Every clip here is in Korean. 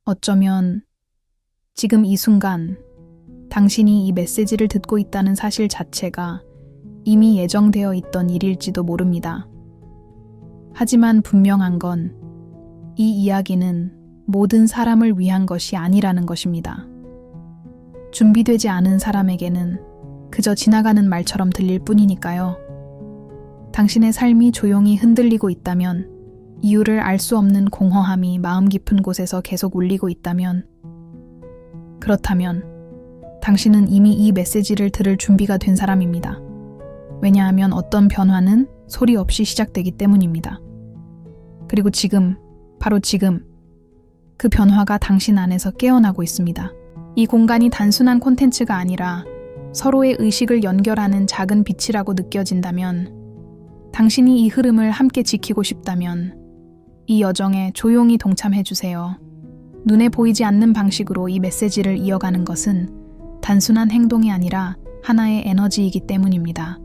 어쩌면 지금 이 순간 당신이 이 메시지를 듣고 있다는 사실 자체가 이미 예정되어 있던 일일지도 모릅니다. 하지만 분명한 건 이 이야기는 모든 사람을 위한 것이 아니라는 것입니다. 준비되지 않은 사람에게는 그저 지나가는 말처럼 들릴 뿐이니까요. 당신의 삶이 조용히 흔들리고 있다면, 이유를 알 수 없는 공허함이 마음 깊은 곳에서 계속 울리고 있다면, 그렇다면 당신은 이미 이 메시지를 들을 준비가 된 사람입니다. 왜냐하면 어떤 변화는 소리 없이 시작되기 때문입니다. 그리고 지금, 바로 지금, 그 변화가 당신 안에서 깨어나고 있습니다. 이 공간이 단순한 콘텐츠가 아니라 서로의 의식을 연결하는 작은 빛이라고 느껴진다면, 당신이 이 흐름을 함께 지키고 싶다면 이 여정에 조용히 동참해주세요. 눈에 보이지 않는 방식으로 이 메시지를 이어가는 것은 단순한 행동이 아니라 하나의 에너지이기 때문입니다.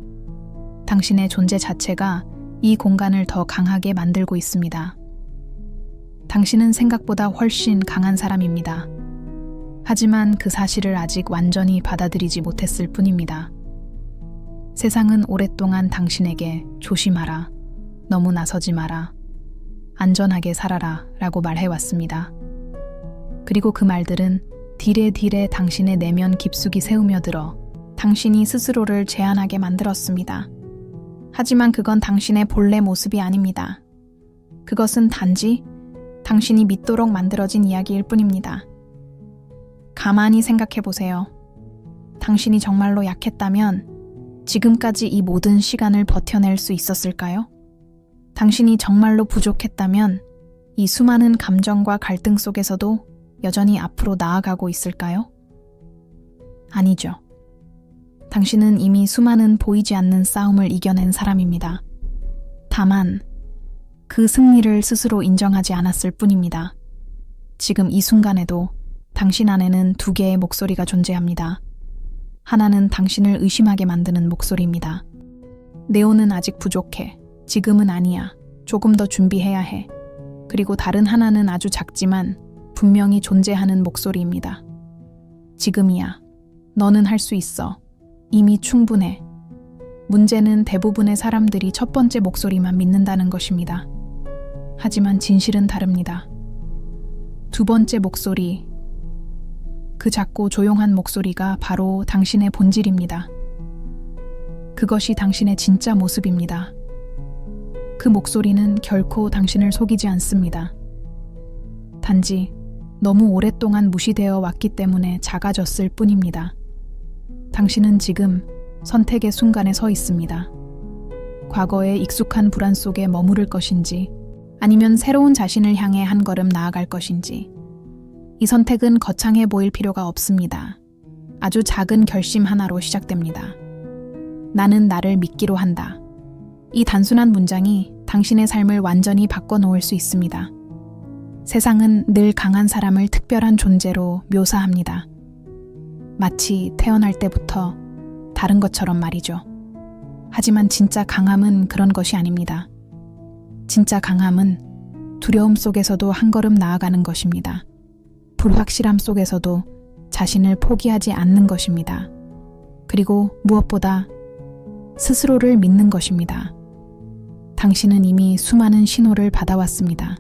당신의 존재 자체가 이 공간을 더 강하게 만들고 있습니다. 당신은 생각보다 훨씬 강한 사람입니다. 하지만 그 사실을 아직 완전히 받아들이지 못했을 뿐입니다. 세상은 오랫동안 당신에게 조심하라, 너무 나서지 마라, 안전하게 살아라 라고 말해왔습니다. 그리고 그 말들은 디레디레 당신의 내면 깊숙이 새우며들어 당신이 스스로를 제한하게 만들었습니다. 하지만 그건 당신의 본래 모습이 아닙니다. 그것은 단지 당신이 믿도록 만들어진 이야기일 뿐입니다. 가만히 생각해보세요. 당신이 정말로 약했다면 지금까지 이 모든 시간을 버텨낼 수 있었을까요? 당신이 정말로 부족했다면 이 수많은 감정과 갈등 속에서도 여전히 앞으로 나아가고 있을까요? 아니죠. 당신은 이미 수많은 보이지 않는 싸움을 이겨낸 사람입니다. 다만 그 승리를 스스로 인정하지 않았을 뿐입니다. 지금 이 순간에도 당신 안에는 두 개의 목소리가 존재합니다. 하나는 당신을 의심하게 만드는 목소리입니다. 네오는 아직 부족해. 지금은 아니야. 조금 더 준비해야 해. 그리고 다른 하나는 아주 작지만 분명히 존재하는 목소리입니다. 지금이야. 너는 할 수 있어. 이미 충분해. 문제는 대부분의 사람들이 첫 번째 목소리만 믿는다는 것입니다. 하지만 진실은 다릅니다. 두 번째 목소리, 그 작고 조용한 목소리가 바로 당신의 본질입니다. 그것이 당신의 진짜 모습입니다. 그 목소리는 결코 당신을 속이지 않습니다. 단지 너무 오랫동안 무시되어 왔기 때문에 작아졌을 뿐입니다. 당신은 지금 선택의 순간에 서 있습니다. 과거의 익숙한 불안 속에 머무를 것인지, 아니면 새로운 자신을 향해 한 걸음 나아갈 것인지. 이 선택은 거창해 보일 필요가 없습니다. 아주 작은 결심 하나로 시작됩니다. 나는 나를 믿기로 한다. 이 단순한 문장이 당신의 삶을 완전히 바꿔놓을 수 있습니다. 세상은 늘 강한 사람을 특별한 존재로 묘사합니다. 마치 태어날 때부터 다른 것처럼 말이죠. 하지만 진짜 강함은 그런 것이 아닙니다. 진짜 강함은 두려움 속에서도 한 걸음 나아가는 것입니다. 불확실함 속에서도 자신을 포기하지 않는 것입니다. 그리고 무엇보다 스스로를 믿는 것입니다. 당신은 이미 수많은 신호를 받아왔습니다.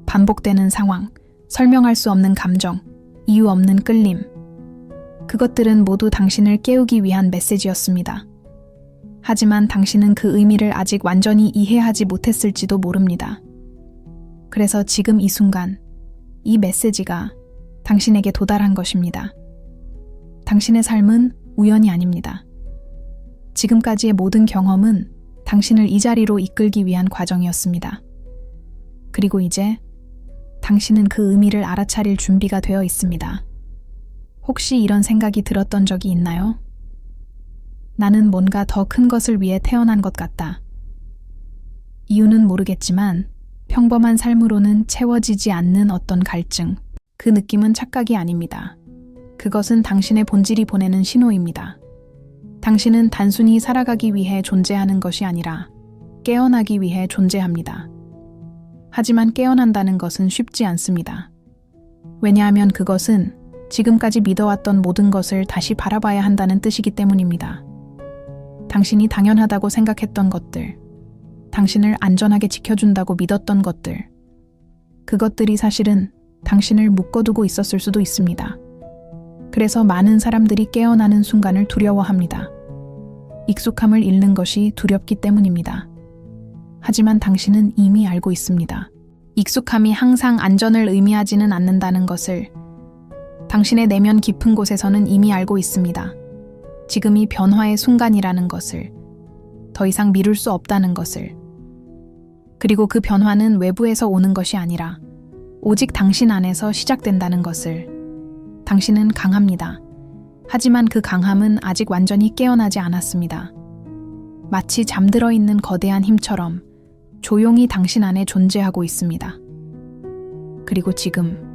반복되는 상황, 설명할 수 없는 감정, 이유 없는 끌림. 그것들은 모두 당신을 깨우기 위한 메시지였습니다. 하지만 당신은 그 의미를 아직 완전히 이해하지 못했을지도 모릅니다. 그래서 지금 이 순간, 이 메시지가 당신에게 도달한 것입니다. 당신의 삶은 우연이 아닙니다. 지금까지의 모든 경험은 당신을 이 자리로 이끌기 위한 과정이었습니다. 그리고 이제 당신은 그 의미를 알아차릴 준비가 되어 있습니다. 혹시 이런 생각이 들었던 적이 있나요? 나는 뭔가 더 큰 것을 위해 태어난 것 같다. 이유는 모르겠지만 평범한 삶으로는 채워지지 않는 어떤 갈증, 그 느낌은 착각이 아닙니다. 그것은 당신의 본질이 보내는 신호입니다. 당신은 단순히 살아가기 위해 존재하는 것이 아니라 깨어나기 위해 존재합니다. 하지만 깨어난다는 것은 쉽지 않습니다. 왜냐하면 그것은 지금까지 믿어왔던 모든 것을 다시 바라봐야 한다는 뜻이기 때문입니다. 당신이 당연하다고 생각했던 것들, 당신을 안전하게 지켜준다고 믿었던 것들, 그것들이 사실은 당신을 묶어두고 있었을 수도 있습니다. 그래서 많은 사람들이 깨어나는 순간을 두려워합니다. 익숙함을 잃는 것이 두렵기 때문입니다. 하지만 당신은 이미 알고 있습니다. 익숙함이 항상 안전을 의미하지는 않는다는 것을 당신의 내면 깊은 곳에서는 이미 알고 있습니다. 지금이 변화의 순간이라는 것을, 더 이상 미룰 수 없다는 것을, 그리고 그 변화는 외부에서 오는 것이 아니라 오직 당신 안에서 시작된다는 것을. 당신은 강합니다. 하지만 그 강함은 아직 완전히 깨어나지 않았습니다. 마치 잠들어 있는 거대한 힘처럼 조용히 당신 안에 존재하고 있습니다. 그리고 지금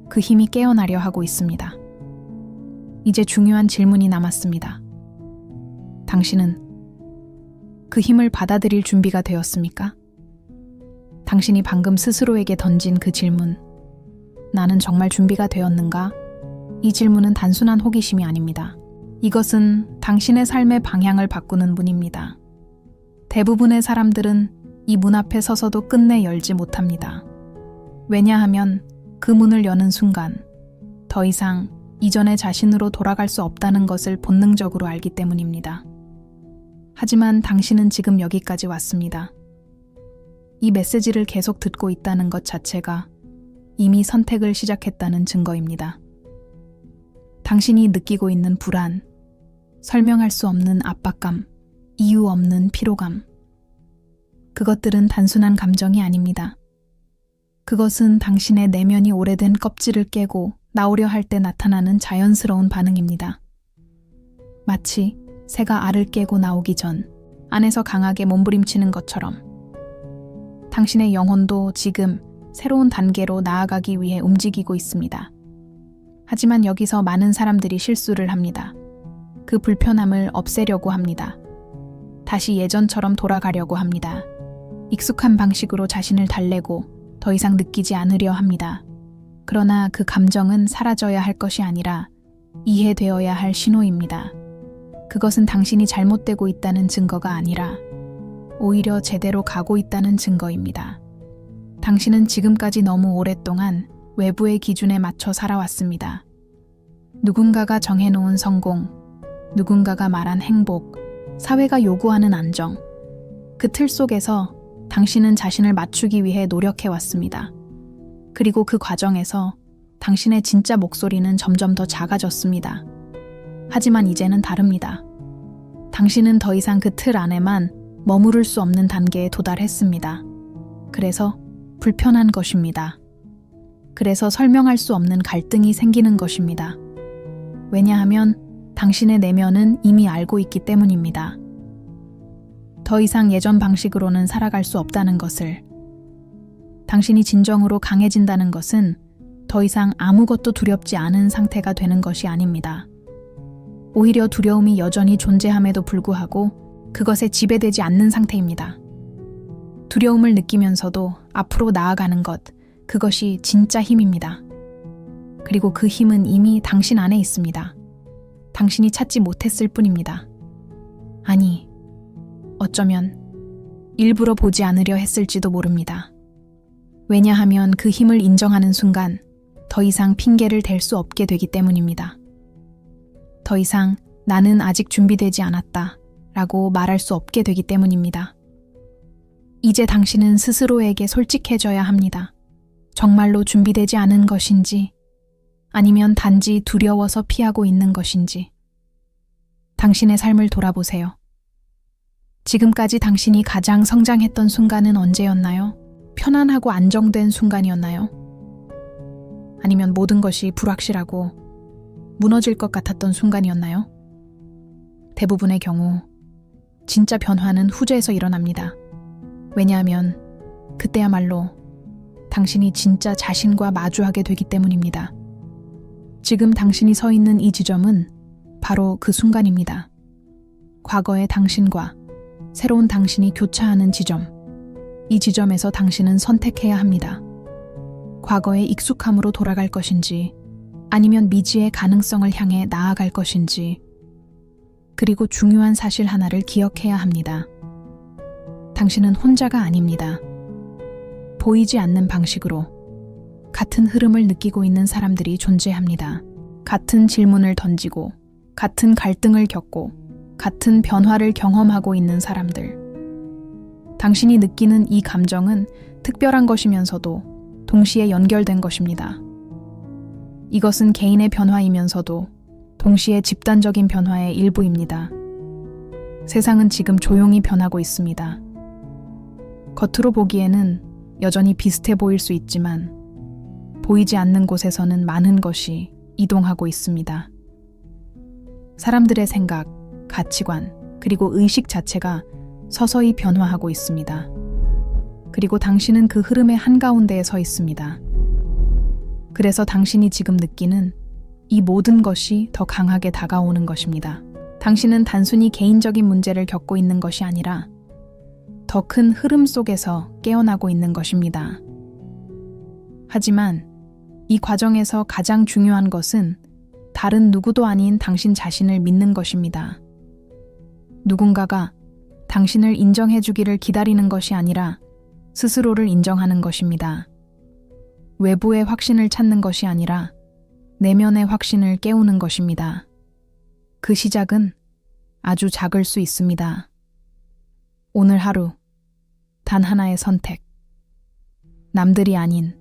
그 힘이 깨어나려 하고 있습니다. 이제 중요한 질문이 남았습니다. 당신은 그 힘을 받아들일 준비가 되었습니까? 당신이 방금 스스로에게 던진 그 질문, 나는 정말 준비가 되었는가? 이 질문은 단순한 호기심이 아닙니다. 이것은 당신의 삶의 방향을 바꾸는 문입니다. 대부분의 사람들은 이 문 앞에 서서도 끝내 열지 못합니다. 왜냐하면 그 문을 여는 순간 더 이상 이전의 자신으로 돌아갈 수 없다는 것을 본능적으로 알기 때문입니다. 하지만 당신은 지금 여기까지 왔습니다. 이 메시지를 계속 듣고 있다는 것 자체가 이미 선택을 시작했다는 증거입니다. 당신이 느끼고 있는 불안, 설명할 수 없는 압박감, 이유 없는 피로감, 그것들은 단순한 감정이 아닙니다. 그것은 당신의 내면이 오래된 껍질을 깨고 나오려 할 때 나타나는 자연스러운 반응입니다. 마치 새가 알을 깨고 나오기 전 안에서 강하게 몸부림치는 것처럼 당신의 영혼도 지금 새로운 단계로 나아가기 위해 움직이고 있습니다. 하지만 여기서 많은 사람들이 실수를 합니다. 그 불편함을 없애려고 합니다. 다시 예전처럼 돌아가려고 합니다. 익숙한 방식으로 자신을 달래고 더 이상 느끼지 않으려 합니다. 그러나 그 감정은 사라져야 할 것이 아니라 이해되어야 할 신호입니다. 그것은 당신이 잘못되고 있다는 증거가 아니라 오히려 제대로 가고 있다는 증거입니다. 당신은 지금까지 너무 오랫동안 외부의 기준에 맞춰 살아왔습니다. 누군가가 정해놓은 성공, 누군가가 말한 행복, 사회가 요구하는 안정, 그 틀 속에서 당신은 자신을 맞추기 위해 노력해왔습니다. 그리고 그 과정에서 당신의 진짜 목소리는 점점 더 작아졌습니다. 하지만 이제는 다릅니다. 당신은 더 이상 그 틀 안에만 머무를 수 없는 단계에 도달했습니다. 그래서 불편한 것입니다. 그래서 설명할 수 없는 갈등이 생기는 것입니다. 왜냐하면 당신의 내면은 이미 알고 있기 때문입니다. 더 이상 예전 방식으로는 살아갈 수 없다는 것을, 당신이 진정으로 강해진다는 것은 더 이상 아무것도 두렵지 않은 상태가 되는 것이 아닙니다. 오히려 두려움이 여전히 존재함에도 불구하고 그것에 지배되지 않는 상태입니다. 두려움을 느끼면서도 앞으로 나아가는 것, 그것이 진짜 힘입니다. 그리고 그 힘은 이미 당신 안에 있습니다. 당신이 찾지 못했을 뿐입니다. 아니, 어쩌면 일부러 보지 않으려 했을지도 모릅니다. 왜냐하면 그 힘을 인정하는 순간 더 이상 핑계를 댈 수 없게 되기 때문입니다. 더 이상 나는 아직 준비되지 않았다 라고 말할 수 없게 되기 때문입니다. 이제 당신은 스스로에게 솔직해져야 합니다. 정말로 준비되지 않은 것인지, 아니면 단지 두려워서 피하고 있는 것인지. 당신의 삶을 돌아보세요. 지금까지 당신이 가장 성장했던 순간은 언제였나요? 편안하고 안정된 순간이었나요? 아니면 모든 것이 불확실하고 무너질 것 같았던 순간이었나요? 대부분의 경우 진짜 변화는 후자에서 일어납니다. 왜냐하면 그때야말로 당신이 진짜 자신과 마주하게 되기 때문입니다. 지금 당신이 서 있는 이 지점은 바로 그 순간입니다. 과거의 당신과 새로운 당신이 교차하는 지점. 이 지점에서 당신은 선택해야 합니다. 과거의 익숙함으로 돌아갈 것인지, 아니면 미지의 가능성을 향해 나아갈 것인지, 그리고 중요한 사실 하나를 기억해야 합니다. 당신은 혼자가 아닙니다. 보이지 않는 방식으로 같은 흐름을 느끼고 있는 사람들이 존재합니다. 같은 질문을 던지고, 같은 갈등을 겪고, 같은 변화를 경험하고 있는 사람들. 당신이 느끼는 이 감정은 특별한 것이면서도 동시에 연결된 것입니다. 이것은 개인의 변화이면서도 동시에 집단적인 변화의 일부입니다. 세상은 지금 조용히 변하고 있습니다. 겉으로 보기에는 여전히 비슷해 보일 수 있지만 보이지 않는 곳에서는 많은 것이 이동하고 있습니다. 사람들의 생각, 가치관, 그리고 의식 자체가 서서히 변화하고 있습니다. 그리고 당신은 그 흐름의 한가운데에 서 있습니다. 그래서 당신이 지금 느끼는 이 모든 것이 더 강하게 다가오는 것입니다. 당신은 단순히 개인적인 문제를 겪고 있는 것이 아니라 더 큰 흐름 속에서 깨어나고 있는 것입니다. 하지만 이 과정에서 가장 중요한 것은 다른 누구도 아닌 당신 자신을 믿는 것입니다. 누군가가 당신을 인정해 주기를 기다리는 것이 아니라 스스로를 인정하는 것입니다. 외부의 확신을 찾는 것이 아니라 내면의 확신을 깨우는 것입니다. 그 시작은 아주 작을 수 있습니다. 오늘 하루, 단 하나의 선택. 남들이 아닌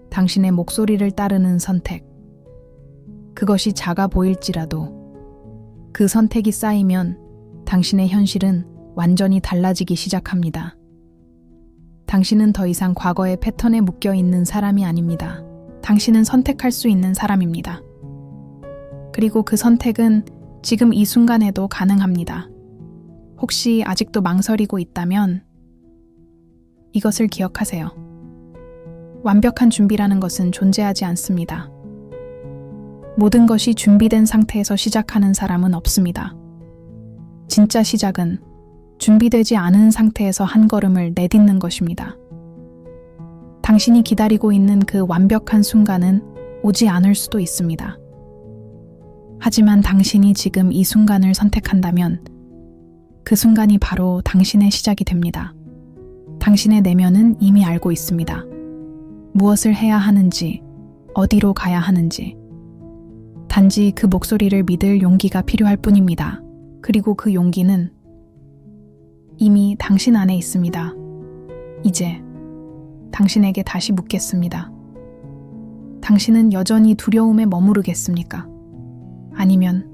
당신의 목소리를 따르는 선택. 그것이 작아 보일지라도 그 선택이 쌓이면 당신의 현실은 완전히 달라지기 시작합니다. 당신은 더 이상 과거의 패턴에 묶여 있는 사람이 아닙니다. 당신은 선택할 수 있는 사람입니다. 그리고 그 선택은 지금 이 순간에도 가능합니다. 혹시 아직도 망설이고 있다면 이것을 기억하세요. 완벽한 준비라는 것은 존재하지 않습니다. 모든 것이 준비된 상태에서 시작하는 사람은 없습니다. 진짜 시작은 준비되지 않은 상태에서 한 걸음을 내딛는 것입니다. 당신이 기다리고 있는 그 완벽한 순간은 오지 않을 수도 있습니다. 하지만 당신이 지금 이 순간을 선택한다면 그 순간이 바로 당신의 시작이 됩니다. 당신의 내면은 이미 알고 있습니다. 무엇을 해야 하는지, 어디로 가야 하는지. 단지 그 목소리를 믿을 용기가 필요할 뿐입니다. 그리고 그 용기는 이미 당신 안에 있습니다. 이제 당신에게 다시 묻겠습니다. 당신은 여전히 두려움에 머무르겠습니까? 아니면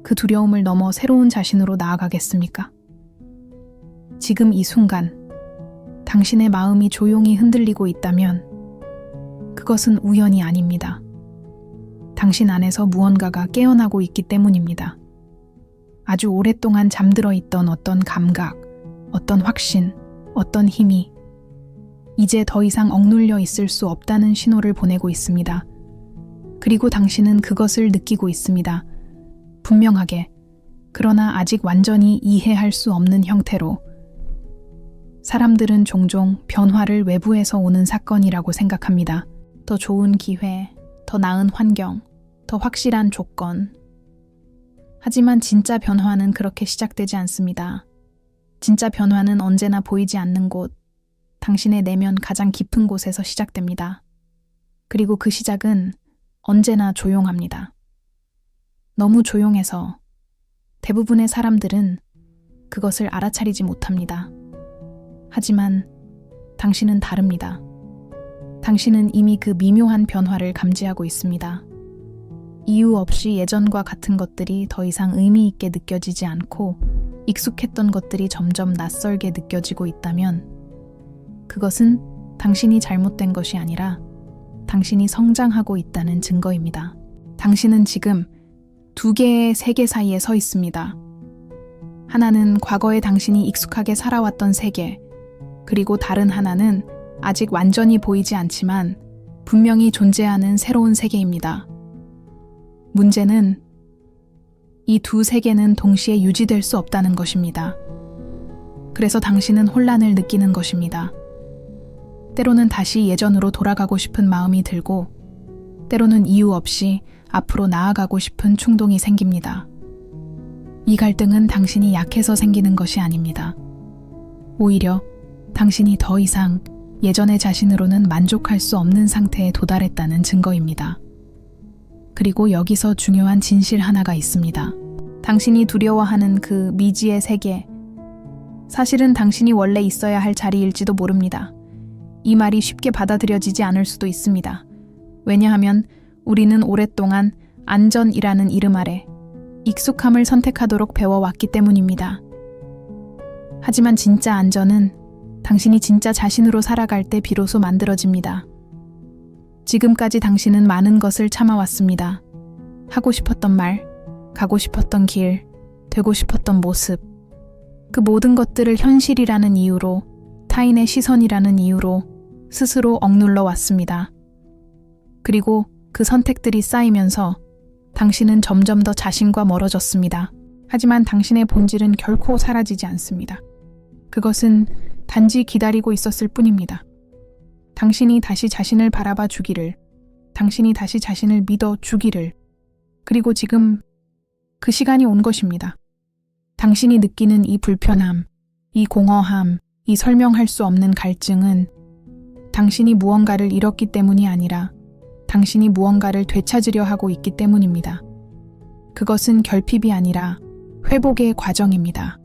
그 두려움을 넘어 새로운 자신으로 나아가겠습니까? 지금 이 순간, 당신의 마음이 조용히 흔들리고 있다면 그것은 우연이 아닙니다. 당신 안에서 무언가가 깨어나고 있기 때문입니다. 아주 오랫동안 잠들어 있던 어떤 감각, 어떤 확신, 어떤 힘이 이제 더 이상 억눌려 있을 수 없다는 신호를 보내고 있습니다. 그리고 당신은 그것을 느끼고 있습니다. 분명하게, 그러나 아직 완전히 이해할 수 없는 형태로. 사람들은 종종 변화를 외부에서 오는 사건이라고 생각합니다. 더 좋은 기회, 더 나은 환경, 더 확실한 조건. 하지만 진짜 변화는 그렇게 시작되지 않습니다. 진짜 변화는 언제나 보이지 않는 곳, 당신의 내면 가장 깊은 곳에서 시작됩니다. 그리고 그 시작은 언제나 조용합니다. 너무 조용해서 대부분의 사람들은 그것을 알아차리지 못합니다. 하지만 당신은 다릅니다. 당신은 이미 그 미묘한 변화를 감지하고 있습니다. 이유 없이 예전과 같은 것들이 더 이상 의미 있게 느껴지지 않고 익숙했던 것들이 점점 낯설게 느껴지고 있다면 그것은 당신이 잘못된 것이 아니라 당신이 성장하고 있다는 증거입니다. 당신은 지금 두 개의 세계 사이에 서 있습니다. 하나는 과거에 당신이 익숙하게 살아왔던 세계, 그리고 다른 하나는 아직 완전히 보이지 않지만 분명히 존재하는 새로운 세계입니다. 문제는 이 두 세계는 동시에 유지될 수 없다는 것입니다. 그래서 당신은 혼란을 느끼는 것입니다. 때로는 다시 예전으로 돌아가고 싶은 마음이 들고, 때로는 이유 없이 앞으로 나아가고 싶은 충동이 생깁니다. 이 갈등은 당신이 약해서 생기는 것이 아닙니다. 오히려 당신이 더 이상 예전의 자신으로는 만족할 수 없는 상태에 도달했다는 증거입니다. 그리고 여기서 중요한 진실 하나가 있습니다. 당신이 두려워하는 그 미지의 세계, 사실은 당신이 원래 있어야 할 자리일지도 모릅니다. 이 말이 쉽게 받아들여지지 않을 수도 있습니다. 왜냐하면 우리는 오랫동안 안전이라는 이름 아래 익숙함을 선택하도록 배워왔기 때문입니다. 하지만 진짜 안전은 당신이 진짜 자신으로 살아갈 때 비로소 만들어집니다. 지금까지 당신은 많은 것을 참아왔습니다. 하고 싶었던 말, 가고 싶었던 길, 되고 싶었던 모습, 그 모든 것들을 현실이라는 이유로, 타인의 시선이라는 이유로 스스로 억눌러 왔습니다. 그리고 그 선택들이 쌓이면서 당신은 점점 더 자신과 멀어졌습니다. 하지만 당신의 본질은 결코 사라지지 않습니다. 그것은 단지 기다리고 있었을 뿐입니다. 당신이 다시 자신을 바라봐 주기를, 당신이 다시 자신을 믿어 주기를, 그리고 지금 그 시간이 온 것입니다. 당신이 느끼는 이 불편함, 이 공허함, 이 설명할 수 없는 갈증은 당신이 무언가를 잃었기 때문이 아니라 당신이 무언가를 되찾으려 하고 있기 때문입니다. 그것은 결핍이 아니라 회복의 과정입니다.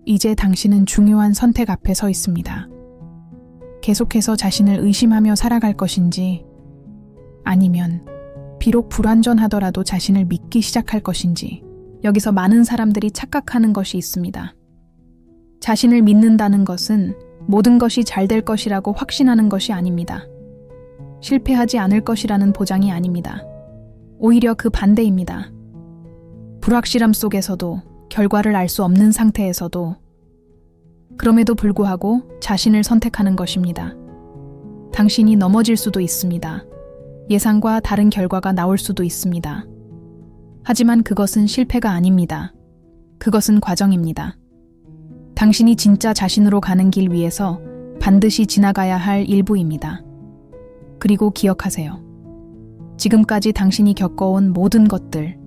이제 당신은 중요한 선택 앞에 서 있습니다. 계속해서 자신을 의심하며 살아갈 것인지, 아니면 비록 불완전하더라도 자신을 믿기 시작할 것인지. 여기서 많은 사람들이 착각하는 것이 있습니다. 자신을 믿는다는 것은 모든 것이 잘 될 것이라고 확신하는 것이 아닙니다. 실패하지 않을 것이라는 보장이 아닙니다. 오히려 그 반대입니다. 불확실함 속에서도, 결과를 알 수 없는 상태에서도, 그럼에도 불구하고 자신을 선택하는 것입니다. 당신이 넘어질 수도 있습니다. 예상과 다른 결과가 나올 수도 있습니다. 하지만 그것은 실패가 아닙니다. 그것은 과정입니다. 당신이 진짜 자신으로 가는 길 위에서 반드시 지나가야 할 일부입니다. 그리고 기억하세요. 지금까지 당신이 겪어온 모든 것들,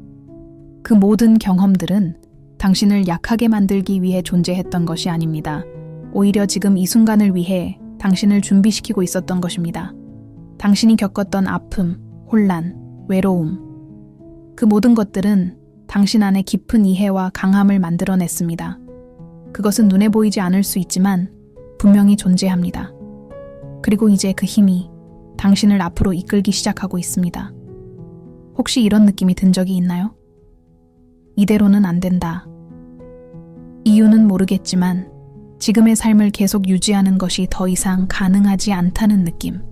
그 모든 경험들은 당신을 약하게 만들기 위해 존재했던 것이 아닙니다. 오히려 지금 이 순간을 위해 당신을 준비시키고 있었던 것입니다. 당신이 겪었던 아픔, 혼란, 외로움, 그 모든 것들은 당신 안에 깊은 이해와 강함을 만들어냈습니다. 그것은 눈에 보이지 않을 수 있지만 분명히 존재합니다. 그리고 이제 그 힘이 당신을 앞으로 이끌기 시작하고 있습니다. 혹시 이런 느낌이 든 적이 있나요? 이대로는 안 된다. 이유는 모르겠지만 지금의 삶을 계속 유지하는 것이 더 이상 가능하지 않다는 느낌.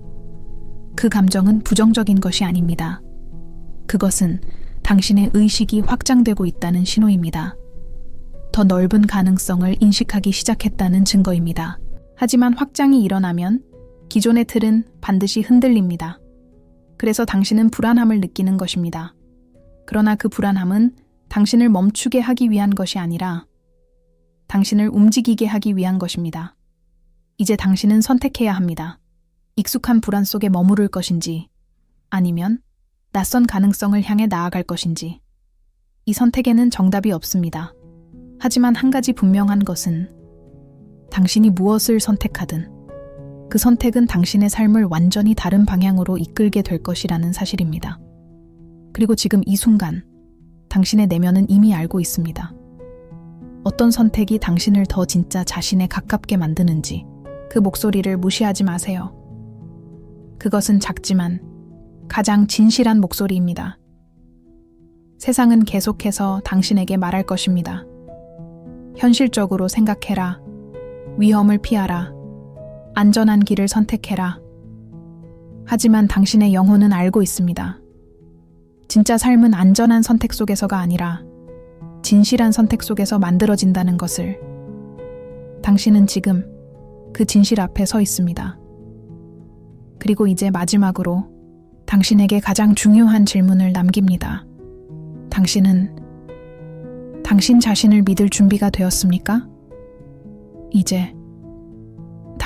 그 감정은 부정적인 것이 아닙니다. 그것은 당신의 의식이 확장되고 있다는 신호입니다. 더 넓은 가능성을 인식하기 시작했다는 증거입니다. 하지만 확장이 일어나면 기존의 틀은 반드시 흔들립니다. 그래서 당신은 불안함을 느끼는 것입니다. 그러나 그 불안함은 당신을 멈추게 하기 위한 것이 아니라 당신을 움직이게 하기 위한 것입니다. 이제 당신은 선택해야 합니다. 익숙한 불안 속에 머무를 것인지, 아니면 낯선 가능성을 향해 나아갈 것인지. 이 선택에는 정답이 없습니다. 하지만 한 가지 분명한 것은 당신이 무엇을 선택하든 그 선택은 당신의 삶을 완전히 다른 방향으로 이끌게 될 것이라는 사실입니다. 그리고 지금 이 순간 당신의 내면은 이미 알고 있습니다. 어떤 선택이 당신을 더 진짜 자신에 가깝게 만드는지. 그 목소리를 무시하지 마세요. 그것은 작지만 가장 진실한 목소리입니다. 세상은 계속해서 당신에게 말할 것입니다. 현실적으로 생각해라. 위험을 피하라. 안전한 길을 선택해라. 하지만 당신의 영혼은 알고 있습니다. 진짜 삶은 안전한 선택 속에서가 아니라 진실한 선택 속에서 만들어진다는 것을. 당신은 지금 그 진실 앞에 서 있습니다. 그리고 이제 마지막으로 당신에게 가장 중요한 질문을 남깁니다. 당신은 당신 자신을 믿을 준비가 되었습니까? 이제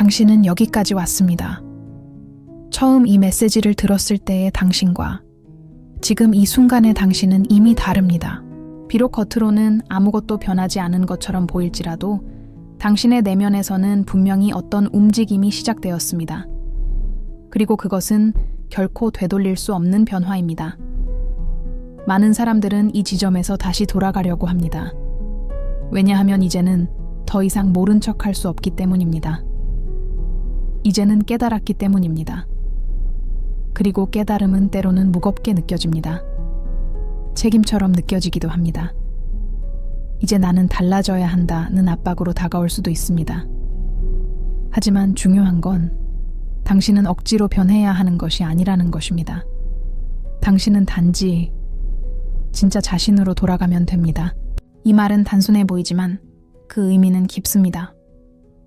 당신은 여기까지 왔습니다. 처음 이 메시지를 들었을 때의 당신과 지금 이 순간의 당신은 이미 다릅니다. 비록 겉으로는 아무것도 변하지 않은 것처럼 보일지라도 당신의 내면에서는 분명히 어떤 움직임이 시작되었습니다. 그리고 그것은 결코 되돌릴 수 없는 변화입니다. 많은 사람들은 이 지점에서 다시 돌아가려고 합니다. 왜냐하면 이제는 더 이상 모른 척할 수 없기 때문입니다. 이제는 깨달았기 때문입니다. 그리고 깨달음은 때로는 무겁게 느껴집니다. 책임처럼 느껴지기도 합니다. 이제 나는 달라져야 한다는 압박으로 다가올 수도 있습니다. 하지만 중요한 건 당신은 억지로 변해야 하는 것이 아니라는 것입니다. 당신은 단지 진짜 자신으로 돌아가면 됩니다. 이 말은 단순해 보이지만 그 의미는 깊습니다.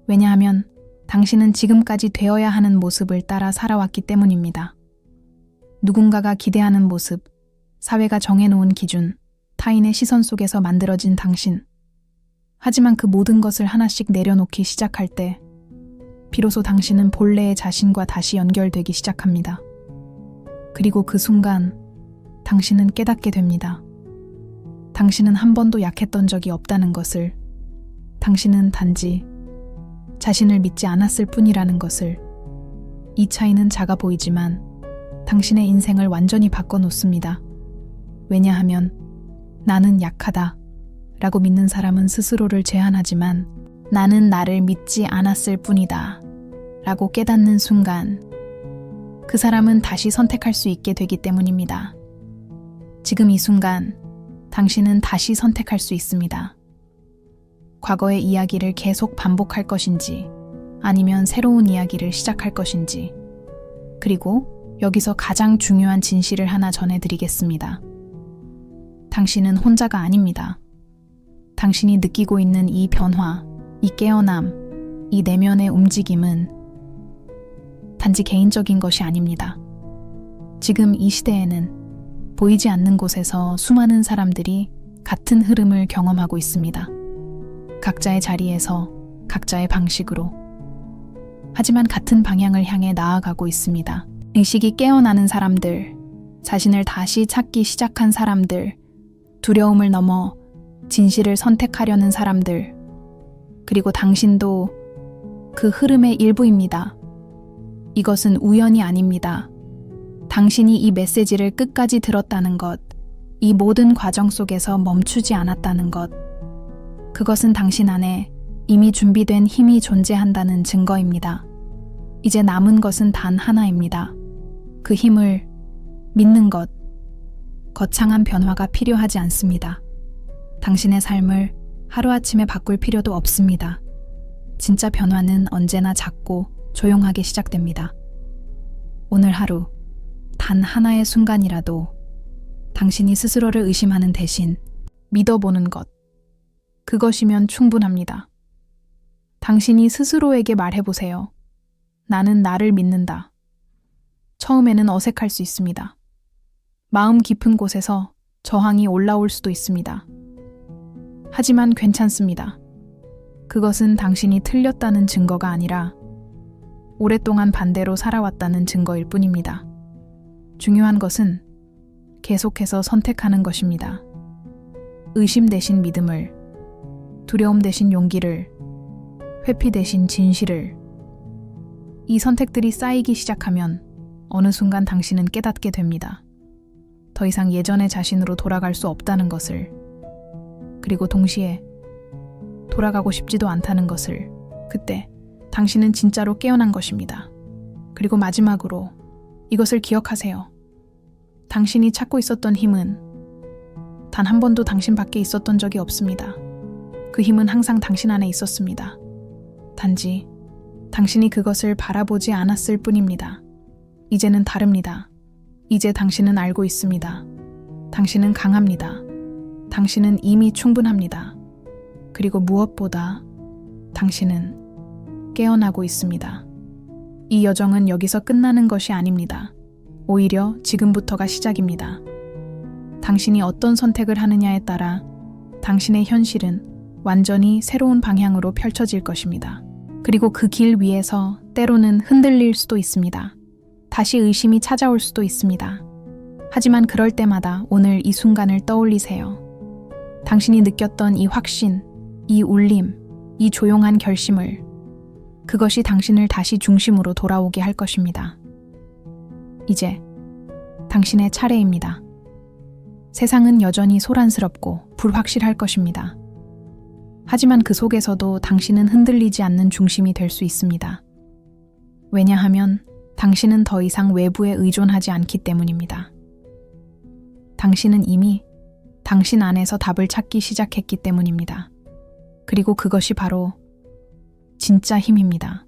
왜냐하면 당신은 지금까지 되어야 하는 모습을 따라 살아왔기 때문입니다. 누군가가 기대하는 모습, 사회가 정해놓은 기준, 타인의 시선 속에서 만들어진 당신. 하지만 그 모든 것을 하나씩 내려놓기 시작할 때 비로소 당신은 본래의 자신과 다시 연결되기 시작합니다. 그리고 그 순간 당신은 깨닫게 됩니다. 당신은 한 번도 약했던 적이 없다는 것을, 당신은 단지 자신을 믿지 않았을 뿐이라는 것을. 이 차이는 작아 보이지만 당신의 인생을 완전히 바꿔놓습니다. 왜냐하면 나는 약하다 라고 믿는 사람은 스스로를 제한하지만 나는 나를 믿지 않았을 뿐이다 라고 깨닫는 순간 그 사람은 다시 선택할 수 있게 되기 때문입니다. 지금 이 순간 당신은 다시 선택할 수 있습니다. 과거의 이야기를 계속 반복할 것인지 아니면 새로운 이야기를 시작할 것인지. 그리고 여기서 가장 중요한 진실을 하나 전해드리겠습니다. 당신은 혼자가 아닙니다. 당신이 느끼고 있는 이 변화, 이 깨어남, 이 내면의 움직임은 단지 개인적인 것이 아닙니다. 지금 이 시대에는 보이지 않는 곳에서 수많은 사람들이 같은 흐름을 경험하고 있습니다. 각자의 자리에서, 각자의 방식으로. 하지만 같은 방향을 향해 나아가고 있습니다. 의식이 깨어나는 사람들, 자신을 다시 찾기 시작한 사람들, 두려움을 넘어 진실을 선택하려는 사람들, 그리고 당신도 그 흐름의 일부입니다. 이것은 우연이 아닙니다. 당신이 이 메시지를 끝까지 들었다는 것, 이 모든 과정 속에서 멈추지 않았다는 것, 그것은 당신 안에 이미 준비된 힘이 존재한다는 증거입니다. 이제 남은 것은 단 하나입니다. 그 힘을 믿는 것. 거창한 변화가 필요하지 않습니다. 당신의 삶을 하루아침에 바꿀 필요도 없습니다. 진짜 변화는 언제나 작고 조용하게 시작됩니다. 오늘 하루, 단 하나의 순간이라도 당신이 스스로를 의심하는 대신 믿어보는 것. 그것이면 충분합니다. 당신이 스스로에게 말해보세요. 나는 나를 믿는다. 처음에는 어색할 수 있습니다. 마음 깊은 곳에서 저항이 올라올 수도 있습니다. 하지만 괜찮습니다. 그것은 당신이 틀렸다는 증거가 아니라 오랫동안 반대로 살아왔다는 증거일 뿐입니다. 중요한 것은 계속해서 선택하는 것입니다. 의심 대신 믿음을, 두려움 대신 용기를, 회피 대신 진실을. 이 선택들이 쌓이기 시작하면 어느 순간 당신은 깨닫게 됩니다. 더 이상 예전의 자신으로 돌아갈 수 없다는 것을, 그리고 동시에 돌아가고 싶지도 않다는 것을. 그때 당신은 진짜로 깨어난 것입니다. 그리고 마지막으로 이것을 기억하세요. 당신이 찾고 있었던 힘은 단 한 번도 당신 밖에 있었던 적이 없습니다. 그 힘은 항상 당신 안에 있었습니다. 단지 당신이 그것을 바라보지 않았을 뿐입니다. 이제는 다릅니다. 이제 당신은 알고 있습니다. 당신은 강합니다. 당신은 이미 충분합니다. 그리고 무엇보다 당신은 깨어나고 있습니다. 이 여정은 여기서 끝나는 것이 아닙니다. 오히려 지금부터가 시작입니다. 당신이 어떤 선택을 하느냐에 따라 당신의 현실은 완전히 새로운 방향으로 펼쳐질 것입니다. 그리고 그 길 위에서 때로는 흔들릴 수도 있습니다. 다시 의심이 찾아올 수도 있습니다. 하지만 그럴 때마다 오늘 이 순간을 떠올리세요. 당신이 느꼈던 이 확신, 이 울림, 이 조용한 결심을, 그것이 당신을 다시 중심으로 돌아오게 할 것입니다. 이제 당신의 차례입니다. 세상은 여전히 소란스럽고 불확실할 것입니다. 하지만 그 속에서도 당신은 흔들리지 않는 중심이 될 수 있습니다. 왜냐하면 당신은 더 이상 외부에 의존하지 않기 때문입니다. 당신은 이미 당신 안에서 답을 찾기 시작했기 때문입니다. 그리고 그것이 바로 진짜 힘입니다.